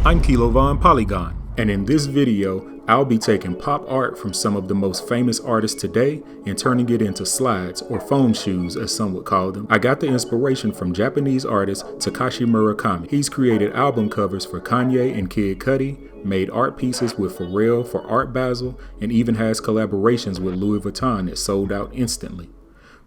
I'm Kilovan Polygon, and in this video, I'll be taking pop art from some of the most famous artists today and turning it into slides, or foam shoes as some would call them. I got the inspiration from Japanese artist Takashi Murakami. He's created album covers for Kanye and Kid Cudi, made art pieces with Pharrell for Art Basel, and even has collaborations with Louis Vuitton that sold out instantly.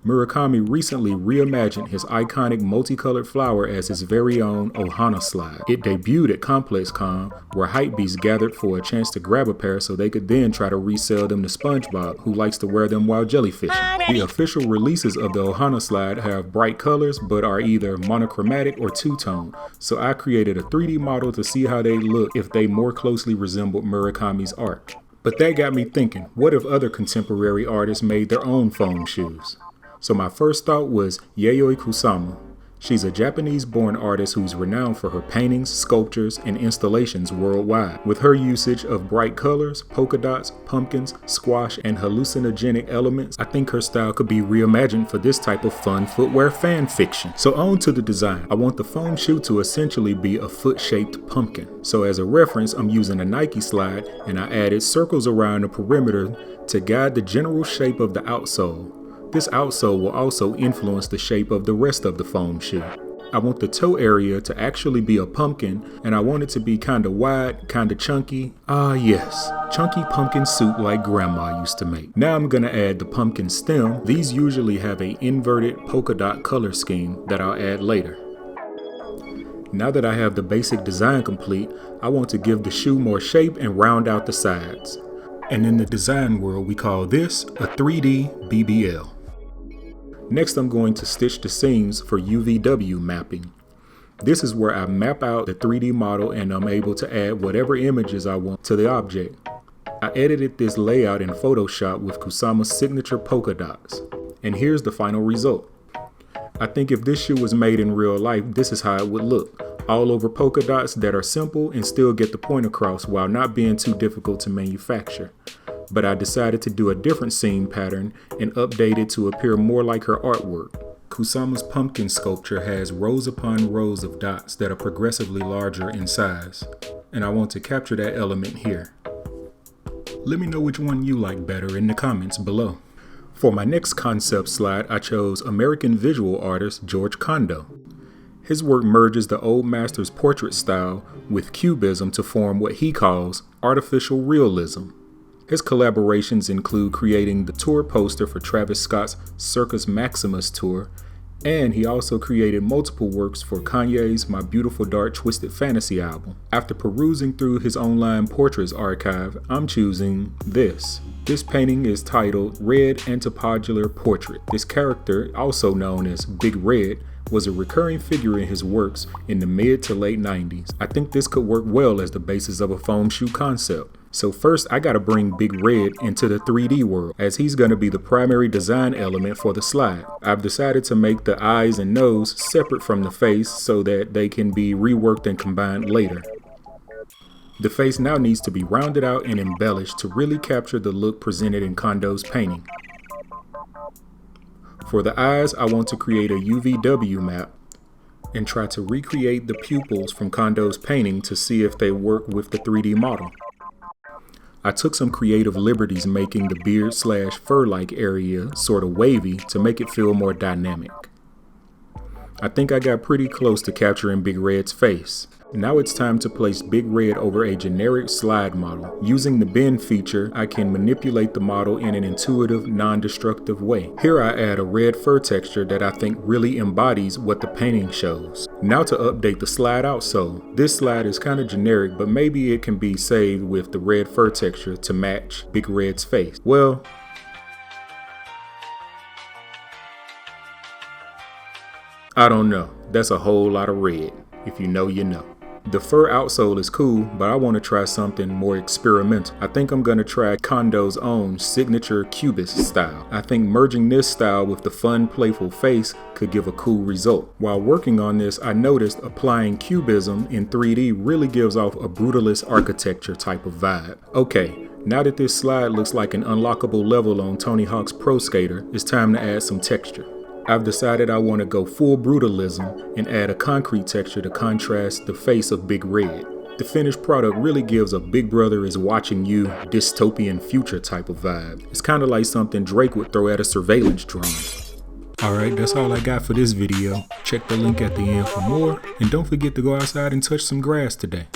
Murakami recently reimagined his iconic multicolored flower as his very own Ohana slide. It debuted at ComplexCon, where hypebeasts gathered for a chance to grab a pair so they could then try to resell them to SpongeBob, who likes to wear them while jellyfishing. The official releases of the Ohana slide have bright colors but are either monochromatic or two-tone, so I created a 3D model to see how they look if they more closely resembled Murakami's art. But that got me thinking, what if other contemporary artists made their own foam shoes? So my first thought was Yayoi Kusama. She's a Japanese-born artist who's renowned for her paintings, sculptures, and installations worldwide. With her usage of bright colors, polka dots, pumpkins, squash, and hallucinogenic elements, I think her style could be reimagined for this type of fun footwear fan fiction. So on to the design. I want the foam shoe to essentially be a foot-shaped pumpkin. So as a reference, I'm using a Nike slide, and I added circles around the perimeter to guide the general shape of the outsole. This outsole will also influence the shape of the rest of the foam shoe. I want the toe area to actually be a pumpkin, and I want it to be kinda wide, kinda chunky. Ah yes, chunky pumpkin soup like grandma used to make. Now I'm gonna add the pumpkin stem. These usually have a inverted polka dot color scheme that I'll add later. Now that I have the basic design complete, I want to give the shoe more shape and round out the sides. And in the design world, we call this a 3D BBL. Next, I'm going to stitch the seams for UVW mapping. This is where I map out the 3D model and I'm able to add whatever images I want to the object. I edited this layout in Photoshop with Kusama's signature polka dots. And here's the final result. I think if this shoe was made in real life, this is how it would look. All over polka dots that are simple and still get the point across while not being too difficult to manufacture. But I decided to do a different seam pattern and update it to appear more like her artwork. Kusama's pumpkin sculpture has rows upon rows of dots that are progressively larger in size, and I want to capture that element here. Let me know which one you like better in the comments below. For my next concept slide, I chose American visual artist George Condo. His work merges the old master's portrait style with cubism to form what he calls artificial realism. His collaborations include creating the tour poster for Travis Scott's Circus Maximus tour, and he also created multiple works for Kanye's My Beautiful Dark Twisted Fantasy album. After perusing through his online portraits archive, I'm choosing this. This painting is titled Red Antipodular Portrait. This character, also known as Big Red, was a recurring figure in his works in the mid to late 90s. I think this could work well as the basis of a foam shoe concept. So first, I gotta bring Big Red into the 3D world, as he's gonna be the primary design element for the slide. I've decided to make the eyes and nose separate from the face so that they can be reworked and combined later. The face now needs to be rounded out and embellished to really capture the look presented in Condo's painting. For the eyes, I want to create a UVW map and try to recreate the pupils from Condo's painting to see if they work with the 3D model. I took some creative liberties making the beard/fur-like area sort of wavy to make it feel more dynamic. I think I got pretty close to capturing Big Red's face. Now it's time to place Big Red over a generic slide model. Using the bend feature, I can manipulate the model in an intuitive, non-destructive way. Here I add a red fur texture that I think really embodies what the painting shows. Now to update the slide outsole. This slide is kind of generic, but maybe it can be saved with the red fur texture to match Big Red's face. Well, I don't know. That's a whole lot of red. If you know, you know. The fur outsole is cool, but I want to try something more experimental. I think I'm going to try Condo's own signature cubist style. I think merging this style with the fun, playful face could give a cool result. While working on this, I noticed applying cubism in 3D really gives off a brutalist architecture type of vibe. Okay, now that this slide looks like an unlockable level on Tony Hawk's Pro Skater, it's time to add some texture. I've decided I want to go full brutalism and add a concrete texture to contrast the face of Big Red. The finished product really gives a Big Brother is watching you dystopian future type of vibe. It's kind of like something Drake would throw at a surveillance drone. Alright, that's all I got for this video. Check the link at the end for more, and don't forget to go outside and touch some grass today.